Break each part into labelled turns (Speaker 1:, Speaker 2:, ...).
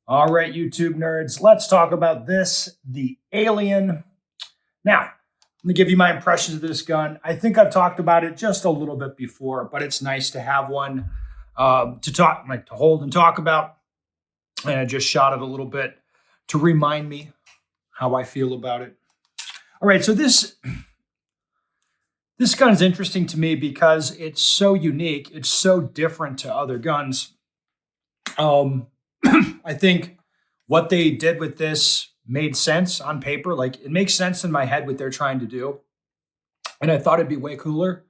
Speaker 1: All right, YouTube nerds, let's talk about this, the Alien. Now, let me give you my impressions of this gun. I think I've talked about it just a little bit before, but it's nice to have one to hold and talk about. And I just shot it a little bit to remind me how I feel about it. All right, so this gun is interesting to me because it's so unique. It's so different to other guns. I think what they did with this made sense on paper. Like it makes sense in my head what they're trying to do. And I thought it'd be way cooler.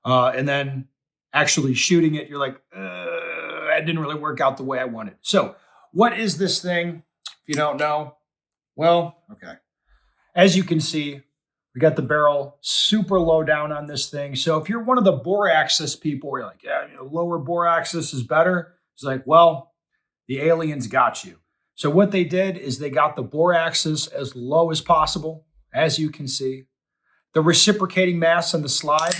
Speaker 1: And then actually shooting it, you're like, it didn't really work out the way I wanted. So what is this thing? If you don't know, well, okay. As you can see, we got the barrel super low down on this thing. So if you're one of the bore axis people, where you're like, yeah, lower bore axis is better. It's like, well, the Aliens got you. So what they did is they got the bore axis as low as possible, as you can see. The reciprocating mass on the slide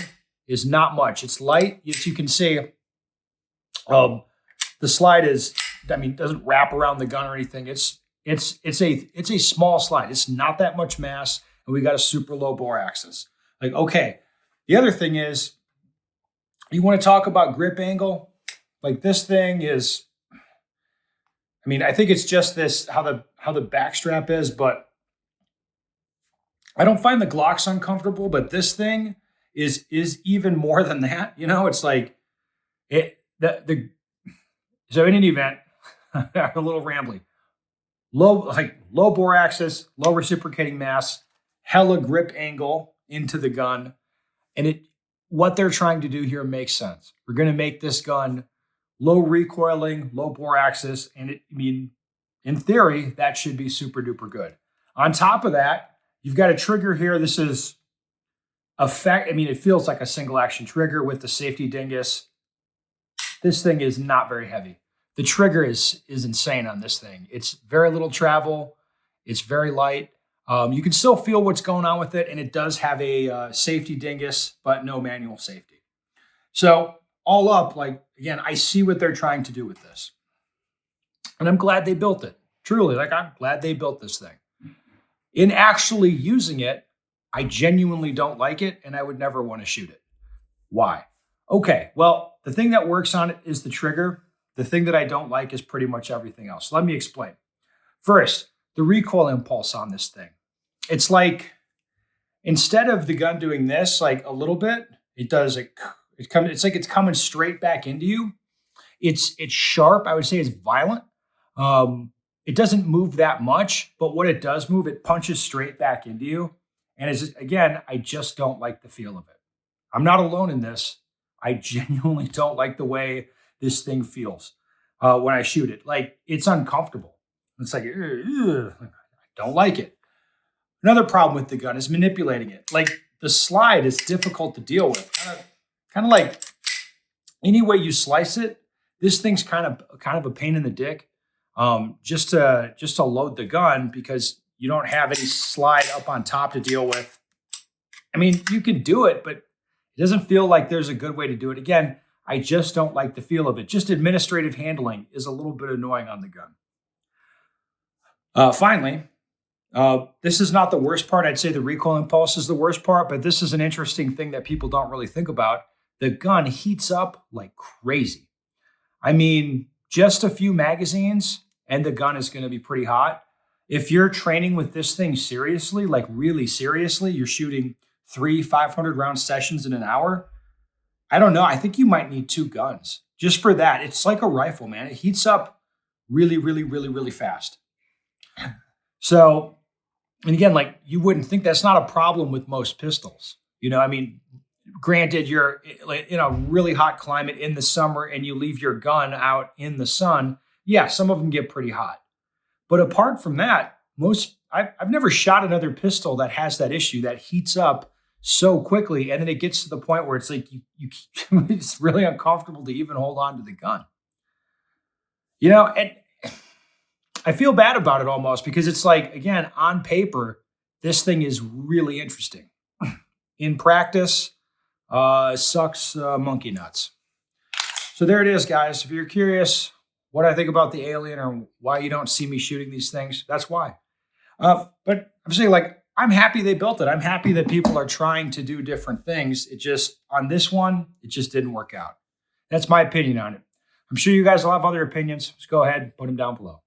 Speaker 1: is not much. It's light, as you can see. The slide doesn't wrap around the gun or anything. It's a small slide. It's not that much mass, and we got a super low bore axis. Like, okay. The other thing is, you want to talk about grip angle? Like this thing is, I think it's just this, how the back strap is, but I don't find the Glocks uncomfortable, but this thing is even more than that. It's like so in any event, a little rambly. Low bore axis, low reciprocating mass, hella grip angle into the gun. And what they're trying to do here makes sense. We're going to make this gun low recoiling, low bore axis, and in theory, that should be super duper good. On top of that, you've got a trigger here. This is it feels like a single action trigger with the safety dingus. This thing is not very heavy. The trigger is insane on this thing. It's very little travel. It's very light. You can still feel what's going on with it, and it does have a safety dingus, but no manual safety. So all up, again, I see what they're trying to do with this. And I'm glad they built it. Truly, I'm glad they built this thing. In actually using it, I genuinely don't like it, and I would never want to shoot it. Why? Okay, well, the thing that works on it is the trigger. The thing that I don't like is pretty much everything else. Let me explain. First, the recoil impulse on this thing. It's like, instead of the gun doing this, like a little bit, it does it's like it's coming straight back into you. It's sharp. I would say it's violent. It doesn't move that much, but what it does move, it punches straight back into you. And again, I just don't like the feel of it. I'm not alone in this. I genuinely don't like the way this thing feels when I shoot it. Like, it's uncomfortable. It's like, I don't like it. Another problem with the gun is manipulating it. Like, the slide is difficult to deal with. Kind of like any way you slice it, this thing's kind of a pain in the dick. Just to load the gun, because you don't have any slide up on top to deal with. You can do it, but it doesn't feel like there's a good way to do it. Again, I just don't like the feel of it. Just administrative handling is a little bit annoying on the gun. Finally, this is not the worst part. I'd say the recoil impulse is the worst part, but this is an interesting thing that people don't really think about. The gun heats up like crazy. Just a few magazines and the gun is going to be pretty hot. If you're training with this thing seriously, like really seriously, you're shooting 500 round sessions in an hour. I don't know. I think you might need 2 guns just for that. It's like a rifle, man. It heats up really, really, really, really fast. So, and again, you wouldn't think that's not a problem with most pistols. Granted, you're in a really hot climate in the summer and you leave your gun out in the sun. Yeah, some of them get pretty hot. But apart from that, I've never shot another pistol that has that issue, that heats up so quickly, and then it gets to the point where it's like it's really uncomfortable to even hold on to the gun. And I feel bad about it almost, because it's like, again, on paper, this thing is really interesting. In practice, sucks monkey nuts. So there it is, guys. If you're curious what I think about the Alien or why you don't see me shooting these things, that's why. But I'm saying, like, I'm happy they built it. I'm happy that people are trying to do different things. It just, on this one, it just didn't work out. That's my opinion on it. I'm sure you guys will have other opinions. Just go ahead and put them down below.